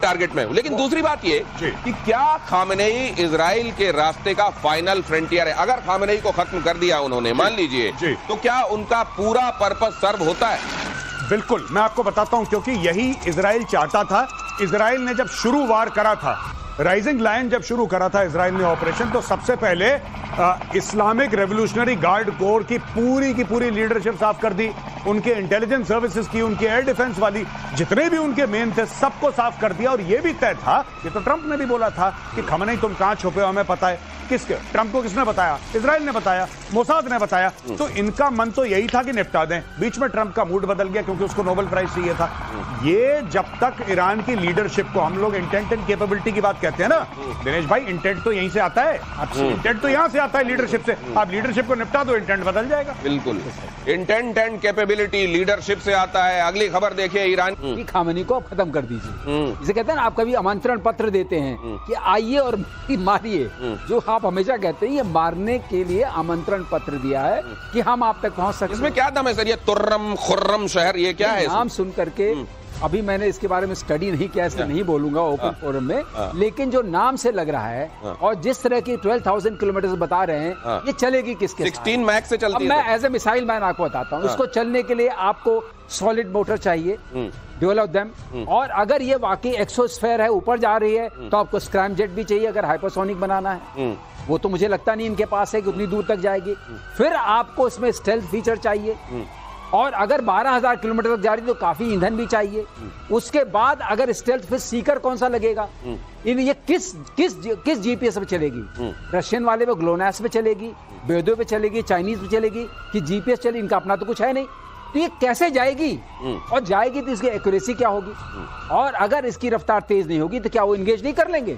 Target में हूं। लेकिन दूसरी बात ये कि क्या खामेनेई इजराइल के रास्ते का फाइनल फ्रंटियर है? अगर खामेनेई को खत्म कर दिया उन्होंने, मान लीजिए, तो क्या उनका पूरा पर्पस सर्व होता है? बिल्कुल, मैं आपको बताता हूं, क्योंकि यही इजराइल चाहता था। इजराइल ने जब शुरू वार करा था, राइजिंग लायन जब शुरू करा था इजराइल ने ऑपरेशन, तो सबसे पहले इस्लामिक रेवोल्यूशनरी गार्ड कोर की पूरी लीडरशिप साफ कर दी, उनके इंटेलिजेंस सर्विसेज की, उनके एयर डिफेंस वाली, जितने भी उनके मेन थे सबको साफ कर दिया। और यह भी तय था, ये तो ट्रंप ने भी बोला था कि खामेनेई तुम कहां छुपे हो हमें पता है। किसके? ट्रंप को किसने बताया? इजराइल ने बताया, मोसाद ने बताया। तो इनका मन तो यही था कि निपटा दें। बीच में ट्रंप का मूड बदल गया क्योंकि उसको नोबेल प्राइज चाहिए था। ये जब तक ईरान की लीडरशिप को, हम लोग इंटेंट एंड कैपेबिलिटी की बात कहते हैं ना दिनेश भाई, इंटेंट तो यहीं से आता है, इंटेंट तो यहां से आता है लीडरशिप से। आप लीडरशिप को निपटा दो, इंटेंट बदल जाएगा। बिल्कुल, इंटेंट एंड कैपेबिलिटी लीडरशिप से आता है। अगली खबर देखिए, ईरान की खामेनी को खत्म कर दीजिए। इसे कहते हैं ना, आप कभी आमंत्रण पत्र देते हैं कि आइए और मारिए, जो आप हमेशा कहते हैं, ये मारने के लिए आमंत्रण पत्र दिया है कि हम आप तक पहुंच सकते। इसमें क्या दम है सर? ये तुर्रम खुर्रम शहर, ये क्या है? नाम सुन करके, अभी मैंने इसके बारे में स्टडी नहीं किया, इसलिए नहीं बोलूंगा ओपन फोरम में, लेकिन जो नाम से लग रहा है और जिस तरह की 12,000 किलोमीटर बता रहे हैं, ये चलेगी किसके? 16 मैक्स से चलती है। मैं एज ए मिसाइल मैन आपको बताता हूँ, इसको चलने के लिए आपको सॉलिड मोटर चाहिए, ड्यूल ऑफ देम, और अगर ये वाकई एक्सोस्फेयर है, ऊपर जा रही है, तो आपको स्क्रैम जेट भी चाहिए अगर हाइपरसोनिक बनाना है। वो तो मुझे लगता नहीं इनके पास है कि उतनी दूर तक जाएगी। फिर आपको इसमें स्टेल्थ फीचर चाहिए, और अगर 12,000 किलोमीटर तक जा रही तो काफी ईंधन भी चाहिए। उसके बाद अगर स्टेल्थ, फिर सीकर कौन सा लगेगा? ये किस जीपीएस पे चलेगी? रशियन वाले पे ग्लोनास पे चलेगी, बेदो पे चलेगी, चाइनीज पे चलेगी, कि जीपीएस चलेगी? इनका अपना तो कुछ है नहीं। तो ये कैसे जाएगी? और जाएगी तो इसकी एक्यूरेसी क्या होगी? और अगर इसकी रफ्तार तेज नहीं होगी तो क्या वो इंगेज नहीं कर लेंगे?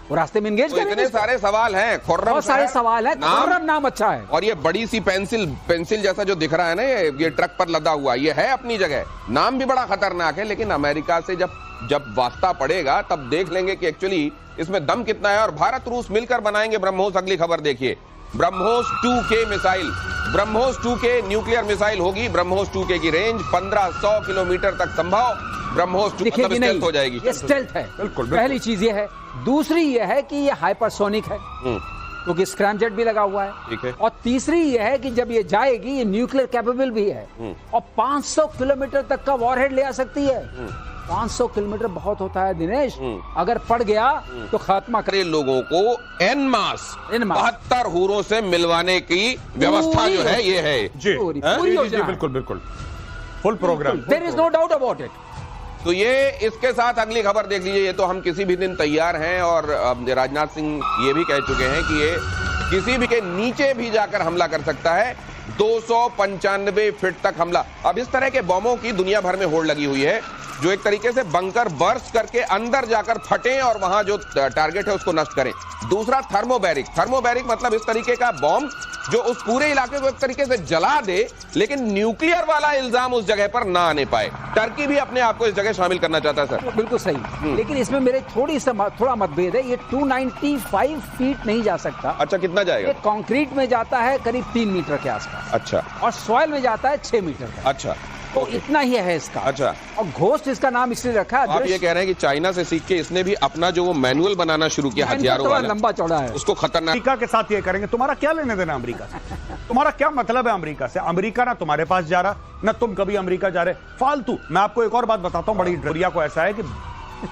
वो रास्ते में इंगेज करेंगे? इतने सारे सवाल हैं, बहुत सारे सवाल हैं। नाम अच्छा है, और ये बड़ी सी पेंसिल जैसा जो दिख रहा है ना, ये ट्रक पर लदा हुआ, ये है अपनी जगह। नाम भी बड़ा खतरनाक है, लेकिन अमेरिका से जब वास्ता पड़ेगा तब देख लेंगे कि एक्चुअली इसमें दम कितना है। और भारत रूस मिलकर बनाएंगे ब्रह्मोस। अगली खबर देखिए, BrahMos 2K missile, BrahMos 2K nuclear missile होगी। ब्रह्मोस 2K की रेंज 1500 किलोमीटर तक संभव। ब्रह्मोस 2 मतलब स्टेल्थ हो जाएगी। ये स्टेल्थ है, बिल्कुल। पहली चीज ये है। दूसरी ये है कि ये हाइपरसोनिक है, क्योंकि स्क्रैम जेट भी लगा हुआ है। ठीक है। और तीसरी ये है कि जब ये जाएगी, ये न्यूक्लियर कैपेबल भी है, और 500 किलोमीटर तक का वॉरहेड ले आ सकती है। 500 किलोमीटर बहुत होता है दिनेश, अगर पड़ गया तो खात्मा करे। लोगों को एन मास 72 हूरों से मिलवाने की व्यवस्था जो है ये है जी, बिल्कुल बिल्कुल, full program, there is no doubt about it. तो ये इसके साथ अगली खबर देख लीजिए। ये तो हम किसी भी दिन तैयार हैं, और राजनाथ सिंह ये भी कह चुके हैं कि ये किसी भी के नीचे भी जाकर हमला कर सकता है। 295 फीट तक हमला। अब इस तरह के बमों की दुनिया भर में होड़ लगी हुई है, जो एक तरीके से बंकर बर्स्ट करके अंदर जाकर फटे और वहां जो टारगेट है उसको नष्ट करें। दूसरा थर्मोबैरिक मतलब इस तरीके का बॉम्ब जो उस पूरे इलाके को एक तरीके से जला दे, लेकिन न्यूक्लियर वाला इल्जाम उस जगह पर ना आने पाए। टर्की भी अपने आप को इस जगह शामिल करना चाहता है सर। बिल्कुल सही, लेकिन इसमें मेरे थोड़ा मतभेद है। ये 295 फीट नहीं जा सकता। अच्छा, कितना जाएगा? ये कंक्रीट में जाता है करीब 3 मीटर के आसपास। अच्छा। और सॉइल में जाता है 6 मीटर का। अच्छा, तो इतना ही है इसका। अच्छा। और घोस्ट इसका नाम इसलिए रखा है। आप ये कह रहे हैं कि चाइना से सीख के इसने भी अपना जो वो मैनुअल बनाना शुरू किया हथियारों वाला, लंबा चौड़ा है, उसको खतरनाक। अमेरिका के साथ ये करेंगे। तुम्हारा क्या लेने देना अमेरिका से? तुम्हारा क्या मतलब है अमेरिका से? अमेरिका ना तुम्हारे पास जा रहा, ना तुम कभी अमेरिका जा रहे, फालतू। मैं आपको एक और बात बताता हूं, बड़ी डरिया को ऐसा है कि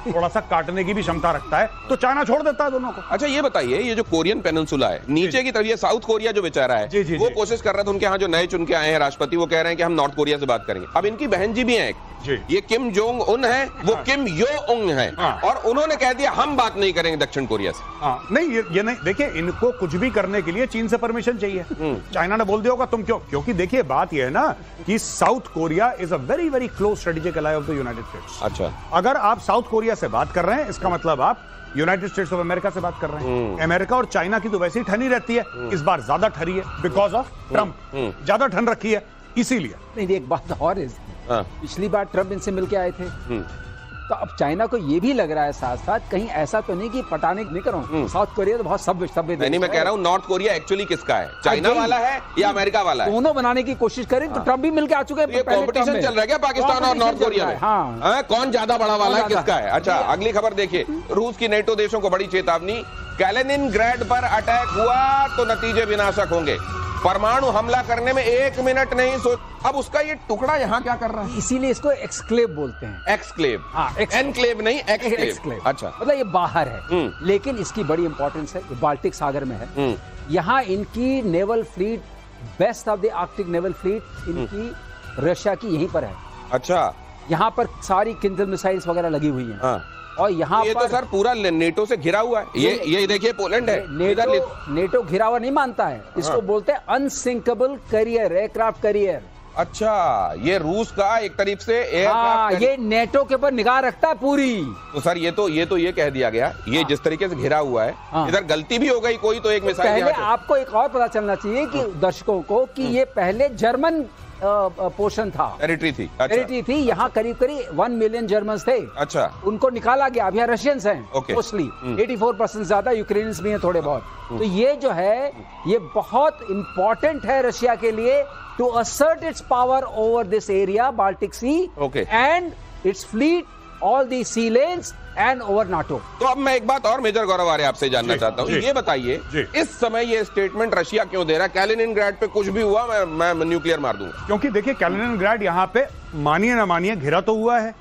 थोड़ा सा काटने की भी क्षमता रखता है, तो चाइना छोड़ देता है दोनों को। अच्छा, ये बताइए, ये जो कोरियन पेनिनसुला है नीचे की तरफ, ये साउथ कोरिया जो बेचारा है, वो कोशिश कर रहा था, उनके यहाँ जो नए चुन के आए हैं राष्ट्रपति, वो कह रहे हैं कि हम नॉर्थ कोरिया से बात करेंगे। अब इनकी बहन जी भी हैं, ये किम जोंग उन है, वो किम यो उंग है, और उन्होंने कह दिया हम बात नहीं करेंगे दक्षिण कोरिया से। नहीं, ये नहीं। देखिए, इनको कुछ भी करने के लिए चीन से परमिशन चाहिए। चाइना ने बोल दिया होगा तुम क्यों, क्योंकि देखिए बात यह है ना कि South Korea is a very very close strategic ally of the United States. अच्छा, अगर आप साउथ कोरिया से बात कर रहे हैं, इसका मतलब आप यूनाइटेड स्टेट्स ऑफ अमेरिका से बात कर रहे हैं। अमेरिका और चाइना की तो वैसे ही ठनी रहती है, इस बार ज्यादा ठरी है बिकॉज ऑफ ट्रंप। ज्यादा ठन रखी है इसीलिए। नहीं, एक बात और है, पिछली बार ट्रंप इनसे मिलके आए थे, तो अब चाइना को ये भी लग रहा है साथ साथ कहीं ऐसा तो नहीं कि पटाने नहीं करो, साउथ कोरिया तो बहुत सभ्य नहीं, मैं कह रहा हूँ नॉर्थ कोरिया एक्चुअली किसका है, चाइना वाला है या अमेरिका वाला है? दोनों बनाने की कोशिश करें तो ट्रम्प भी मिलकर आ चुके हैं। ये कंपटीशन चल रहा है क्या पाकिस्तान और नॉर्थ कोरिया में? हाँ, कौन ज्यादा बड़ा वाला है, किसका है? अच्छा, अगली खबर देखिए, रूस की नेटो देशों को बड़ी चेतावनी, कैलिनिनग्राड पर अटैक हुआ तो नतीजे विनाशक होंगे, परमाणु हमला करने में 1 मिनट नहीं सोच। अब उसका ये टुकड़ा यहाँ क्या कर रहा है? इसीलिए इसको एक्सक्लेव बोलते हैं। एक्सक्लेव, हाँ, एनक्लेव नहीं, एक्सक्लेव। अच्छा, मतलब ये बाहर है, लेकिन इसकी बड़ी इंपॉर्टेंस है, ये बाल्टिक सागर में है। यहाँ इनकी naval fleet, best of the Arctic naval fleet इनकी रशिया की यहीं पर है। अच्छा, यहाँ पर सारी किंजल मिसाइल्स वगैरह लगी हुई हैं। हाँ। और यहाँ ये पर तो सर पूरा नेटो से घिरा हुआ है। ये देखिए पोलैंड है। नेटो घिरा हुआ नहीं मानता है, इसको बोलते हैं अनसिंकेबल कैरियर, एयरक्राफ्ट कैरियर। अच्छा, ये रूस का एक तरीके से हाँ, ये नेटो के ऊपर निगाह रखता है पूरी। तो सर ये कह दिया गया, ये जिस तरीके से घिरा हुआ है, इधर गलती भी हो गई कोई तो एक मिसाइल। पहले आपको एक और पता चलना चाहिए कि दर्शकों को कि ये पहले जर्मन पोर्शन था, टेरिटरी थी। टेरिटरी थी। यहाँ करीब 1 मिलियन जर्मन थे। अच्छा, उनको निकाला गया, अब यहाँ रशियंस हैं मोस्टली, 84% ज्यादा, यूक्रेनियंस भी हैं थोड़े बहुत। तो ये जो है ये बहुत इंपॉर्टेंट है रशिया के लिए to assert its power over this area, Baltic Sea, and its fleet, all the sea lanes, and over NATO. तो अब मैं एक बात और मेजर गौरव आर्य आपसे जानना चाहता हूँ, ये बताइए इस समय ये स्टेटमेंट रशिया क्यों दे रहा है? कैलिनिनग्राड पे कुछ भी हुआ मैं न्यूक्लियर मार दूंगा। क्योंकि देखिए कैलिनिनग्राड यहाँ पे मानिए ना मानिए घिरा तो हुआ है।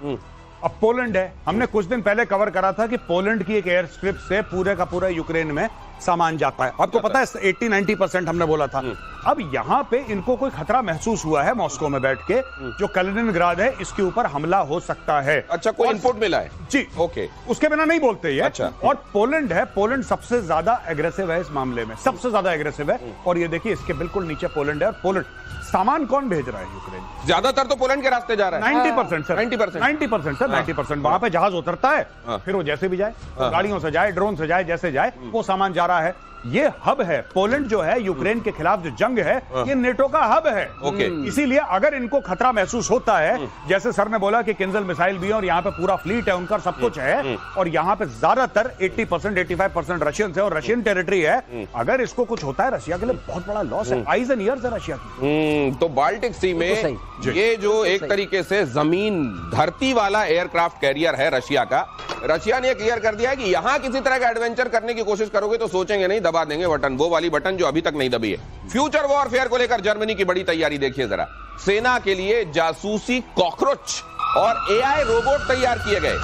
अब पोलैंड है, हमने कुछ दिन पहले कवर करा था कि पोलैंड की एक एयर स्ट्रिप से पूरे का पूरा यूक्रेन में सामान जाता है। आपको पता है 80-90% हमने बोला था। अब यहाँ पे इनको कोई खतरा महसूस हुआ है मॉस्को में बैठ के, जो कैलिनिनग्राड है इसके ऊपर हमला हो सकता है। अच्छा, कोई इनपुट मिला है? जी, ओके, उसके बिना नहीं बोलते ये। अच्छा। और पोलैंड है, पोलैंड सबसे ज्यादा एग्रेसिव है इस मामले में, सबसे ज्यादा एग्रेसिव है। और ये देखिए इसके बिल्कुल नीचे पोलैंड है। और पोलैंड सामान कौन भेज रहा है यूक्रेन? ज्यादातर तो पोलैंड के रास्ते जा रहा है। 90% सर, 90% सर, 90%। वहां पे जहाज उतरता है, फिर वो जैसे भी जाए, गाड़ियों से जाए, ड्रोन से जाए, जैसे जाए वो सामान जा रहा है। ये हब है, पोलैंड जो है यूक्रेन के खिलाफ जो जंग है, ये नेटो का हब है। इसीलिए अगर इनको खतरा महसूस होता है, जैसे सर ने बोला कि किंजल मिसाइल भी है और यहाँ पे पूरा फ्लीट है उनका, सब कुछ है, और यहाँ पे ज्यादातर 80% 85% रशियन है और रशियन टेरिटरी है। अगर इसको कुछ होता है रशिया के लिए बहुत बड़ा लॉस है, आइज एंड ईयर्स है रशिया की। तो बाल्टिक सी में ये जो एक तरीके से जमीन धरती वाला एयरक्राफ्ट कैरियर है रशिया का, रशिया ने क्लियर कर दिया है कि यहां किसी तरह का एडवेंचर करने की कोशिश करोगे तो सोचेंगे नहीं, दबा देंगे बटन, वो वाली बटन जो अभी तक नहीं दबी है। फ्यूचर वॉरफेयर को लेकर जर्मनी की बड़ी तैयारी देखिए जरा। सेना के लिए जासूसी कॉकरोच और एआई रोबोट तैयार किए गए।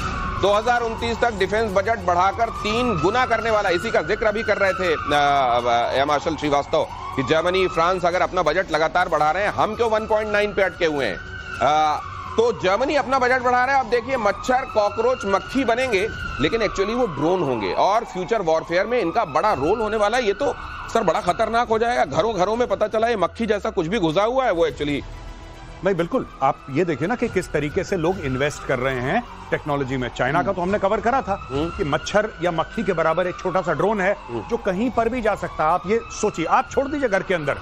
2029 तक डिफेंस बजट बढ़ाकर 3 गुना करने वाला, इसी का जिक्र भी कर रहे थे एयर मार्शल श्रीवास्तव कि जर्मनी, फ्रांस अगर अपना बजट लगातार बढ़ा रहे हैं, हम क्यों 1.9 पे अटके हुए हैं। तो जर्मनी अपना बजट बढ़ा रहा है। अब देखिए मच्छर, कॉकरोच, मक्खी बनेंगे, लेकिन एक्चुअली वो ड्रोन होंगे और फ्यूचर वॉरफेयर में इनका बड़ा रोल होने वाला है। ये तो सर बड़ा खतरनाक हो जाएगा। घरों घरों में पता चला ये मक्खी जैसा कुछ भी घुसा हुआ है, वो एक्चुअली नहीं, बिल्कुल। आप ये देखिए ना कि किस तरीके से लोग इन्वेस्ट कर रहे हैं टेक्नोलॉजी में। चाइना का तो हमने कवर करा था कि मच्छर या मक्खी के बराबर एक छोटा सा ड्रोन है जो कहीं पर भी जा सकता है। आप ये सोचिए, आप छोड़ दीजिए घर के अंदर,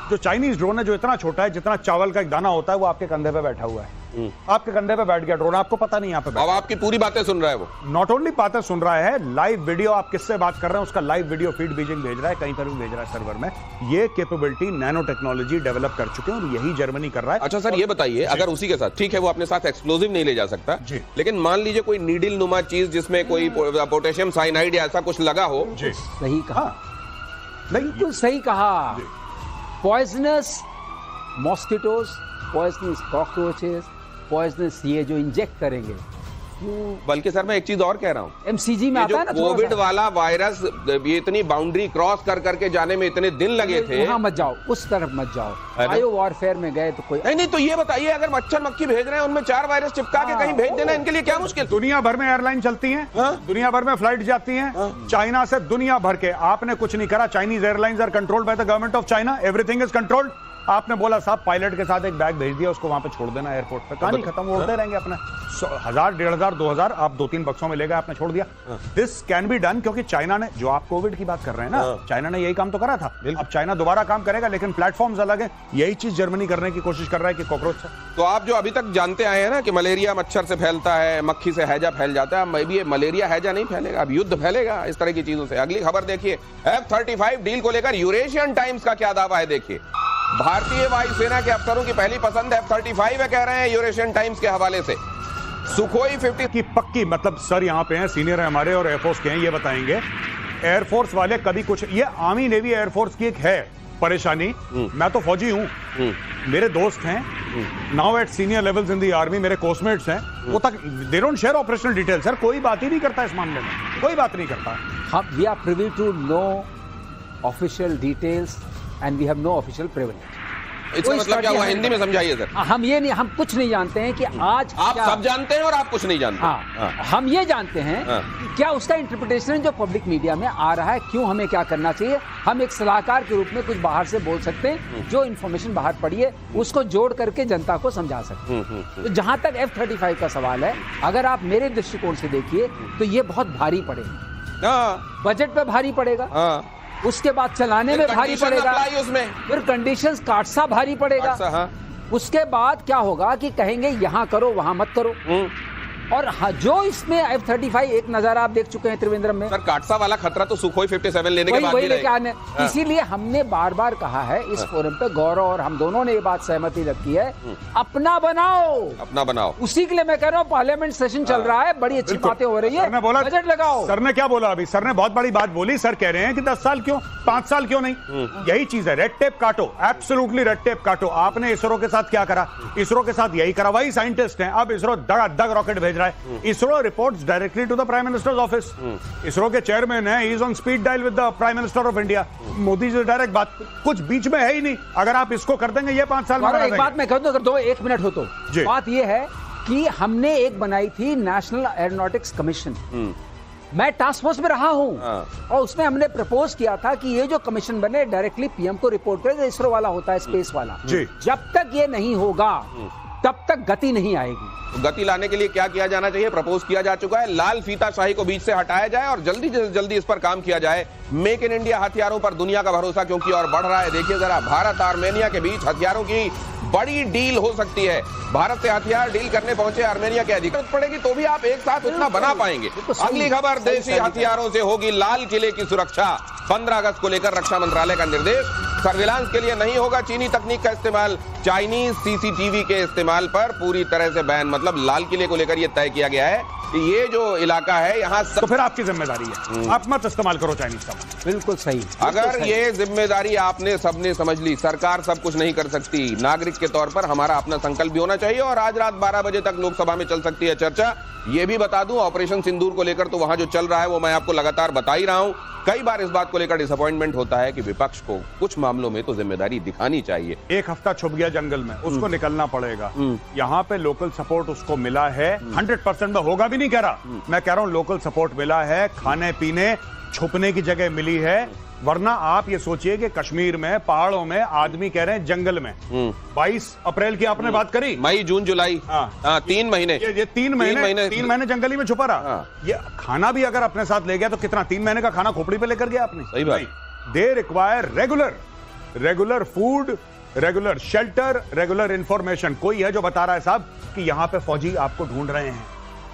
जो चाइनीज ड्रोन है जो इतना छोटा है जितना चावल का एक दाना होता है, वो आपके कंधे पे बैठा हुआ है। आपके कंधे पे बैठ गया ड्रोन, आपको पता नहीं यहाँ पे। अब आपकी पूरी बातें सुन रहा है वो। नॉट ओनली बातें सुन रहा है, लाइव वीडियो, आप किससे बात कर रहे हैं उसका लाइव वीडियो फीड बीजिंग भेज रहा है, कहीं पर भी भेज रहा है सर्वर में। ये कैपेबिलिटी नैनो टेक्नोलॉजी डेवलप कर चुके हैं और यही जर्मनी कर रहा है। अच्छा सर, ये बताइए, अगर उसी के साथ, ठीक है वो अपने साथ एक्सप्लोजिव नहीं ले जा सकता, लेकिन मान लीजिए कोई नीडल नुमा चीज जिसमें कोई पोटेशियम साइनाइड या ऐसा कुछ लगा हो। सही कहा, बिल्कुल सही कहा। Poisonous mosquitoes, poisonous cockroaches, poisonous ये जो इंजेक्ट करेंगे। बल्कि सर मैं एक चीज और कह रहा हूँ, एमसीजी में आता है ना, कोविड वाला वायरस ये इतनी बाउंड्री क्रॉस कर करके जाने में इतने दिन लगे थे। वहां मत जाओ, उस तरफ मत जाओ। बायो वॉरफेयर में गए तो कोई नहीं। तो ये बताइए, अगर मच्छर मक्खी भेज रहे हैं उनमें 4 वायरस चिपका के कहीं भेज देना इनके लिए क्या मुश्किल? दुनिया भर में एयरलाइन चलती है, दुनिया भर में फ्लाइट जाती है चाइना से दुनिया भर के। आपने कुछ नहीं करा, Chinese airlines are controlled by the government of China, everything is controlled. आपने बोला साहब पायलट के साथ एक बैग भेज दिया, उसको वहां पे छोड़ देना एयरपोर्ट पे, कहानी खत्म, उड़ते रहेंगे अपने 1000, 1500, 2000 आप 2-3 बक्सों में ले गए, आपने छोड़ दिया। दिस कैन बी डन, क्योंकि चाइना ने, जो आप कोविड की बात कर रहे हैं ना, चाइना ने यही काम तो करा था, अब चाइना दोबारा काम करेगा, लेकिन प्लेटफॉर्म्स अलग है। यही चीज जर्मनी करने की कोशिश कर रहा है कि कॉकरोच से। तो आप जो अभी तक जानते आए हैं ना कि मलेरिया मच्छर से फैलता है, मक्खी से हैजा फैल जाता है, मे भी ये मलेरिया हैजा नहीं फैलेगा, अब युद्ध फैलेगा इस तरह की चीजों से। अगली खबर देखिए, F-35 डील को लेकर यूरेशियन टाइम्स का क्या दावा है, देखिए। भारतीय वायुसेना के अफसरों की पहली पसंद F-35 है, कह रहे हैं यूरेशियन टाइम्स के हवाले से। सुखोई 50 की पक्की, मतलब सर यहाँ पे हैं, सीनियर है हमारे और एयरफोर्स के हैं, ये बताएंगे एयरफोर्स वाले कभी कुछ, ये आर्मी नेवी एयरफोर्स की एक है परेशानी। मैं तो फौजी हूं, मेरे दोस्त हैं now at senior levels in the army, मेरे कोर्समेट्स हैं, वो तक they don't share operational detail. Sir कोई बात ही नहीं करता इस मामले में, कोई बात नहीं करता। हम we are privy to no official details and we have no official privilege. इसका मतलब क्या हुआ, हिंदी में समझाइए सर। हम ये नहीं, हम कुछ नहीं जानते हैं कि आज आप सब जानते हैं और आप कुछ नहीं जानते। हाँ, हम ये जानते हैं कि क्या उसका इंटरप्रिटेशन जो पब्लिक मीडिया में आ रहा है, क्यों हमें क्या करना चाहिए। हम एक सलाहकार के रूप में कुछ बाहर से बोल सकते हैं, जो इन्फॉर्मेशन बाहर पड़ी है उसको जोड़ करके जनता को समझा सकते हैं। तो जहां तक F-35 का सवाल है, अगर आप मेरे दृष्टिकोण से देखिए तो ये बहुत भारी पड़ेगा, बजट पे भारी पड़ेगा, उसके बाद चलाने में भारी पड़ेगा, उसमें फिर कंडीशंस काटसा भारी पड़ेगा। हाँ। उसके बाद क्या होगा कि कहेंगे यहां करो वहां मत करो। और जो इसमें F-35 एक नजारा आप देख चुके हैं त्रिवेंद्रम में, सर काटसा वाला खतरा तो सुखोई 57 लेने के बाद भी रहेगा। इसीलिए हमने बार बार कहा है इस फोरम पे, गौरव और हम दोनों ने ये बात सहमति रखी है, अपना बनाओ, अपना बनाओ। उसी के लिए मैं कह रहा हूँ पार्लियामेंट सेशन चल रहा है, बड़ी अच्छी बातें हो रही है, बजट लगाओ। सर ने क्या बोला अभी, सर ने बहुत बड़ी बात बोली। सर कह रहे हैं कि 10 साल क्यों, 5 साल क्यों नहीं। यही चीज है, रेड टेप काटो, एब्सोल्युटली रेड टेप काटो। आपने इसरो के साथ क्या करा, इसरो के साथ यही करा, वही साइंटिस्ट हैं। अब इसरो दग रॉकेट भेज रहा है, ISRO reports directly to the Prime Minister's office. ISRO के चेयरमैन है, he is on speed dial with the Prime Minister of India. Modi ji direct बात, कुछ बीच में है ही नहीं। अगर आप इसको कर देंगे ये 5 साल में। एक बात मैं कह दूं, अगर 1 मिनट हो तो, बात ये है कि हमने एक बनाई थी नेशनल एरोनॉटिक्स कमीशन, मैं टास्क फोर्स में रहा हूं, और उसमें हमने प्रपोज किया था कि ये जो कमीशन बने डायरेक्टली पीएम को रिपोर्ट करे, इसरो वाला होता है, स्पेस वाला। जब तक ये नहीं होगा तब तक गति नहीं आएगी। गति लाने के लिए क्या किया जाना चाहिए, प्रपोज किया जा चुका है, लाल फीताशाही को बीच से हटाया जाए और जल्दी से जल्दी इस पर काम किया जाए। मेक इन इंडिया हथियारों पर दुनिया का भरोसा क्योंकि और बढ़ रहा है। देखिए जरा, भारत आर्मेनिया के बीच हथियारों की बड़ी डील हो सकती है। भारत से हथियार डील करने पहुंचे आर्मेनिया के अधिकार पड़ेगी तो भी आप एक साथ उतना बना पाएंगे। अगली खबर, देशी हथियारों से होगी लाल किले की सुरक्षा। 15 अगस्त को लेकर रक्षा मंत्रालय का निर्देश, सर्विलांस के लिए नहीं होगा चीनी तकनीक का इस्तेमाल, चाइनीज सीसीटीवी के इस्तेमाल पर पूरी तरह से बैन। मतलब लाल किले को लेकर यह तय किया गया है कि ये जो इलाका है यहाँ तो फिर आपकी जिम्मेदारी है, आप मत इस्तेमाल करो चाइनीज का। बिल्कुल सही। अगर ये जिम्मेदारी आपने सबने समझ ली, सरकार सब कुछ नहीं कर सकती, नागरिक के तौर पर हमारा अपना संकल्प भी होना चाहिए। और आज रात 12 बजे तक लोकसभा में चल सकती है चर्चा। ये भी बता दूं, ऑपरेशन सिंदूर को लेकर तो वहां जो चल रहा है वो मैं आपको लगातार बता ही रहा हूं। कई बार इस बात को लेकर डिसअपॉइंटमेंट होता है कि विपक्ष को कुछ मामलों में तो जिम्मेदारी दिखानी चाहिए। एक हफ्ता छुप गया जंगल में, उसको निकलना पड़ेगा। यहाँ पे लोकल सपोर्ट उसको मिला है, 100% में होगा भी नहीं कह रहा, मैं कह रहा हूँ लोकल सपोर्ट मिला है, खाने पीने छुपने की जगह मिली है। वरना आप ये सोचिए कि कश्मीर में पहाड़ों में आदमी कह रहे हैं जंगल में। 22 अप्रैल की आपने बात करी, मई जून जुलाई, 3 महीने, ये 3 महीने जंगली में छुपा रहा। ये खाना भी अगर अपने साथ ले गया तो कितना, 3 महीने का खाना खोपड़ी पे लेकर गया आपने। सही बात। They require regular food, regular shelter, regular information. कोई है जो बता रहा है साहब कि यहाँ पे फौजी आपको ढूंढ रहे हैं,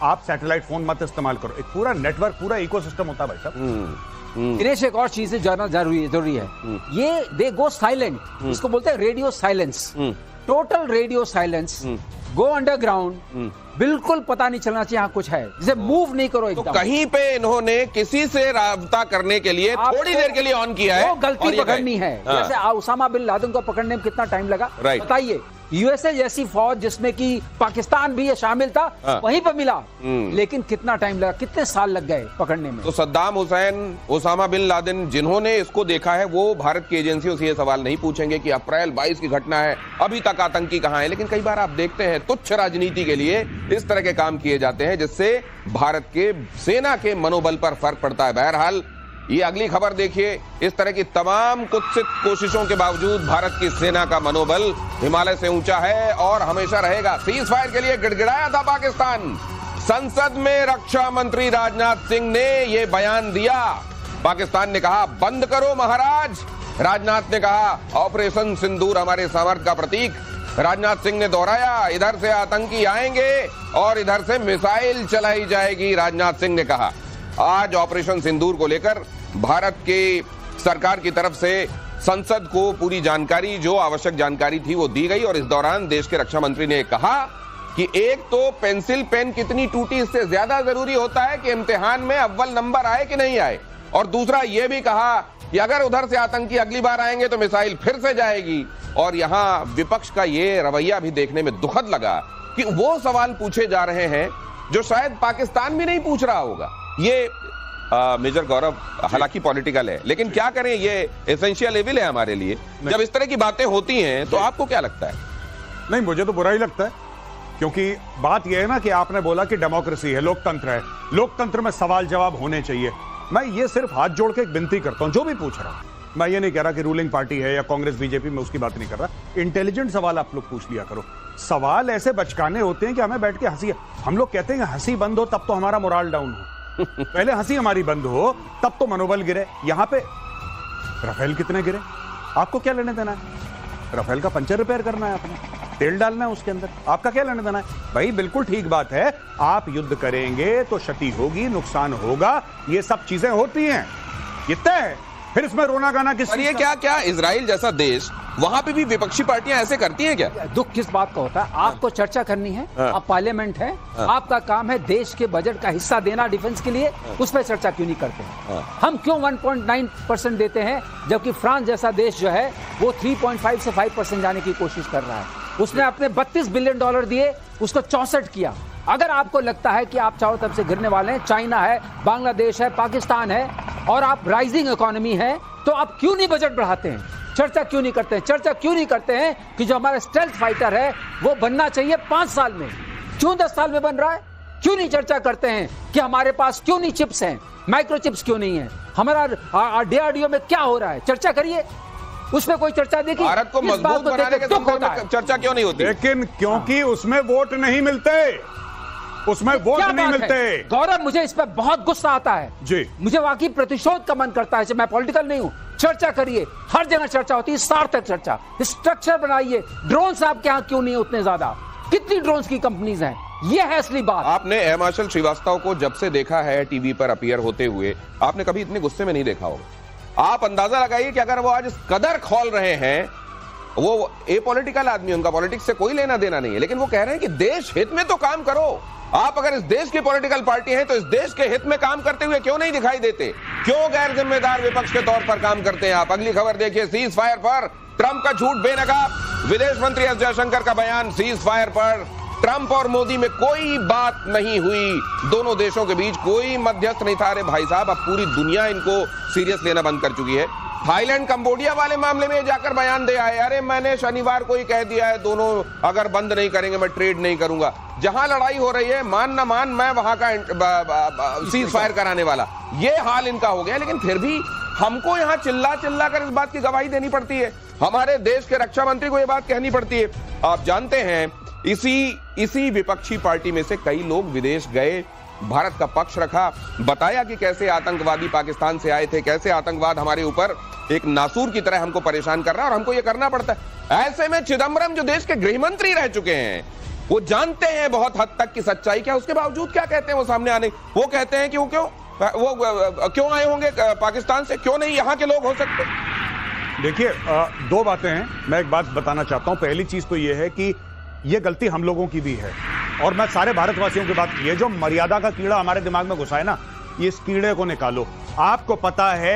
आप सैटेलाइट फोन मत इस्तेमाल करो। एक पूरा नेटवर्क, पूरा इकोसिस्टम होता है भाई साहब। दिनेश, एक और चीज जानना जरूरी है, ये दे गो साइलेंट, इसको बोलते हैं radio silence, total radio silence, go underground, बिल्कुल पता नहीं चलना चाहिए यहाँ कुछ है, जैसे मूव नहीं करो एकदम। तो कहीं पे इन्होंने किसी से राब्ता करने के लिए थोड़ी देर के लिए ऑन किया है, गलती पकड़नी है। जैसे उसामा बिन लादेन को पकड़ने में कितना टाइम लगा बताइए। यूएसए जैसी फौज जिसमें कि पाकिस्तान भी शामिल था, वहीं पर मिला, लेकिन कितना टाइम लगा, कितने साल लग गए पकड़ने में। तो Saddam Hussein, Osama bin Laden, जिन्होंने इसको देखा है वो भारत की एजेंसियों से ये सवाल नहीं पूछेंगे कि अप्रैल 22 की घटना है, अभी तक आतंकी कहां है। लेकिन कई बार आप देखते हैं तुच्छ राजनीति के लिए इस तरह के काम किए जाते हैं जिससे भारत के सेना के मनोबल पर फर्क पड़ता है। बहरहाल ये अगली खबर देखिए। इस तरह की तमाम कुत्सित कोशिशों के बावजूद भारत की सेना का मनोबल हिमालय से ऊंचा है और हमेशा रहेगा। सीज फायर के लिए गिड़गिड़ाया था पाकिस्तान। संसद में रक्षा मंत्री राजनाथ सिंह ने यह बयान दिया। पाकिस्तान ने कहा बंद करो महाराज। राजनाथ ने कहा ऑपरेशन सिंदूर हमारे सामर्थ्य का प्रतीक। राजनाथ सिंह ने दोहराया इधर से आतंकी आएंगे और इधर से मिसाइल चलाई जाएगी। राजनाथ सिंह ने कहा आज ऑपरेशन सिंदूर को लेकर भारत के सरकार की तरफ से संसद को पूरी जानकारी, जो आवश्यक जानकारी थी वो दी गई। और इस दौरान देश के रक्षा मंत्री ने कहा कि एक तो पेंसिल पेन कितनी टूटी इससे ज्यादा जरूरी होता है कि इम्तिहान में अव्वल नंबर आए कि नहीं आए। और दूसरा यह भी कहा कि अगर उधर से आतंकी अगली बार आएंगे तो मिसाइल फिर से जाएगी। और यहां विपक्ष का ये रवैया भी देखने में दुखद लगा कि वो सवाल पूछे जा रहे हैं जो शायद पाकिस्तान भी नहीं पूछ रहा होगा। ये मेजर गौरव हालांकि पॉलिटिकल है, लेकिन क्या करें, ये एसेंशियल एविल है हमारे लिए। जब इस तरह की बातें होती हैं तो आपको क्या लगता है? नहीं, मुझे तो बुरा ही लगता है, क्योंकि बात यह है ना कि आपने बोला कि डेमोक्रेसी है, लोकतंत्र है, लोकतंत्र में सवाल जवाब होने चाहिए। मैं ये सिर्फ हाथ जोड़ के एक विनती करता हूं, जो भी पूछ रहा हूं, मैं ये नहीं कह रहा कि रूलिंग पार्टी है या कांग्रेस बीजेपी, में उसकी बात नहीं कर रहा। इंटेलिजेंट सवाल आप लोग पूछ लिया करो। सवाल ऐसे बचकाने होते हैं कि हमें बैठ के हंसी, हम लोग कहते हैं हंसी बंद हो तब तो हमारा मोराल डाउन हो। पहले हंसी हमारी बंद हो तब तो मनोबल गिरे। यहां पे राफेल कितने गिरे, आपको क्या लेने देना है? राफेल का पंचर रिपेयर करना है, आपने तेल डालना है उसके अंदर, आपका क्या लेने देना है? भाई बिल्कुल ठीक बात है, आप युद्ध करेंगे तो क्षति होगी, नुकसान होगा, ये सब चीजें होती हैं, ये तय है। फिर इसमें रोना गाना किस? ये क्या इजराइल जैसा देश, वहां पे भी विपक्षी पार्टियां ऐसे करती हैं क्या? दुख किस बात का होता है? आपको चर्चा करनी है, आप पार्लियामेंट है, आपका काम है देश के बजट का हिस्सा देना डिफेंस के लिए, उस पर चर्चा क्यों नहीं करते हैं? हम क्यों 1.9% देते हैं जबकि फ्रांस जैसा देश जो है वो 3.5 से 5% जाने की कोशिश कर रहा है। उसने अपने $32 बिलियन दिए, उसको 64 किया। अगर आपको लगता है कि आप चारों तरफ से गिरने वाले हैं, चाइना है, बांग्लादेश है, पाकिस्तान है और आप राइजिंग इकोनॉमी है, तो आप क्यों नहीं बजट बढ़ाते हैं? चर्चा क्यों नहीं करते हैं? चर्चा क्यों नहीं करते हैं कि जो हमारा स्टेल्थ फाइटर है वो बनना चाहिए 5 साल में, क्यों 10 साल में बन रहा है? क्यों नहीं चर्चा करते हैं कि हमारे पास क्यों नहीं चिप्स हैं, माइक्रो चिप्स क्यों नहीं है, हमारा DRDO में क्या हो रहा है? चर्चा करिए, उसमें कोई चर्चा देखिए। भारत को मजबूत बनाने के संदर्भ में चर्चा क्यों नहीं होती? लेकिन क्योंकि उसमें वोट नहीं मिलते, उसमें वोट नहीं मिलते। गौरव, मुझे इस पर बहुत गुस्सा आता है जी, मुझे वाकई प्रतिशोध का मन करता है। मैं पॉलिटिकल नहीं हूं, चर्चा करिए, हर जगह चर्चा होती है, सार्थक चर्चा, स्ट्रक्चर बनाइए। ड्रोन्स आपके यहां क्यों नहीं है उतने ज्यादा? कितनी ड्रोन्स की कंपनीज हैं? ये है असली बात। आपने एयर मार्शल श्रीवास्तव को जब से देखा है टीवी पर अपीयर होते हुए, आपने कभी इतने गुस्से में नहीं देखा होगा। आप अंदाजा लगाइए कि अगर वो आज इस कदर खौल रहे हैं, वो एपॉलिटिकल आदमी, उनका पॉलिटिक्स से कोई लेना देना नहीं है, लेकिन वो कह रहे हैं कि देश हित में तो काम करो। आप अगर इस देश की पॉलिटिकल पार्टी हैं तो इस देश के हित में काम करते हुए क्यों नहीं दिखाई देते? क्यों गैर जिम्मेदार विपक्ष के तौर पर काम करते हैं आप? अगली खबर देखिए, सीज फायर पर ट्रंप का झूठ बेनकाब। विदेश मंत्री एस जयशंकर का बयान, सीज फायर पर ट्रंप और मोदी में कोई बात नहीं हुई, दोनों देशों के बीच कोई मध्यस्थ नहीं था। अरे भाई साहब, अब पूरी दुनिया इनको सीरियस लेना बंद कर चुकी है। थाईलैंड कंबोडिया वाले मामले में जाकर बयान दे आए, अरे मैंने शनिवार को ही कह दिया है दोनों अगर बंद नहीं करेंगे मैं ट्रेड नहीं करूंगा। जहां लड़ाई हो रही है, मान ना मान, मैं वहां का सीज फायर कराने वाला, ये हाल इनका हो गया। लेकिन फिर भी हमको यहां चिल्ला चिल्ला कर इस बात की गवाही देनी पड़ती है, हमारे देश के रक्षा मंत्री को यह बात कहनी पड़ती है। आप जानते हैं इसी विपक्षी पार्टी में से कई लोग विदेश गए, भारत का पक्ष रखा, बताया कि कैसे आतंकवादी पाकिस्तान से आए थे, कैसे आतंकवाद हमारे ऊपर एक नासूर की तरह हमको परेशान कर रहा है और हमको ये करना पड़ता है। ऐसे में चिदम्बरम जो देश के गृह मंत्री रह चुके हैं, वो जानते हैं बहुत हद तक की सच्चाई क्या, उसके बावजूद क्या कहते हैं वो सामने आने? वो कहते हैं कि वो क्यों आए होंगे पाकिस्तान से, क्यों नहीं यहाँ के लोग हो सकते? देखिए, 2 बातें हैं, मैं एक बात बताना चाहता हूं। पहली चीज तो यह है कि यह गलती हम लोगों की भी है और मैं सारे भारतवासियों की बात की है। जो मर्यादा का कीड़ा हमारे दिमाग में घुसा है ना, इस कीड़े को निकालो। आपको पता है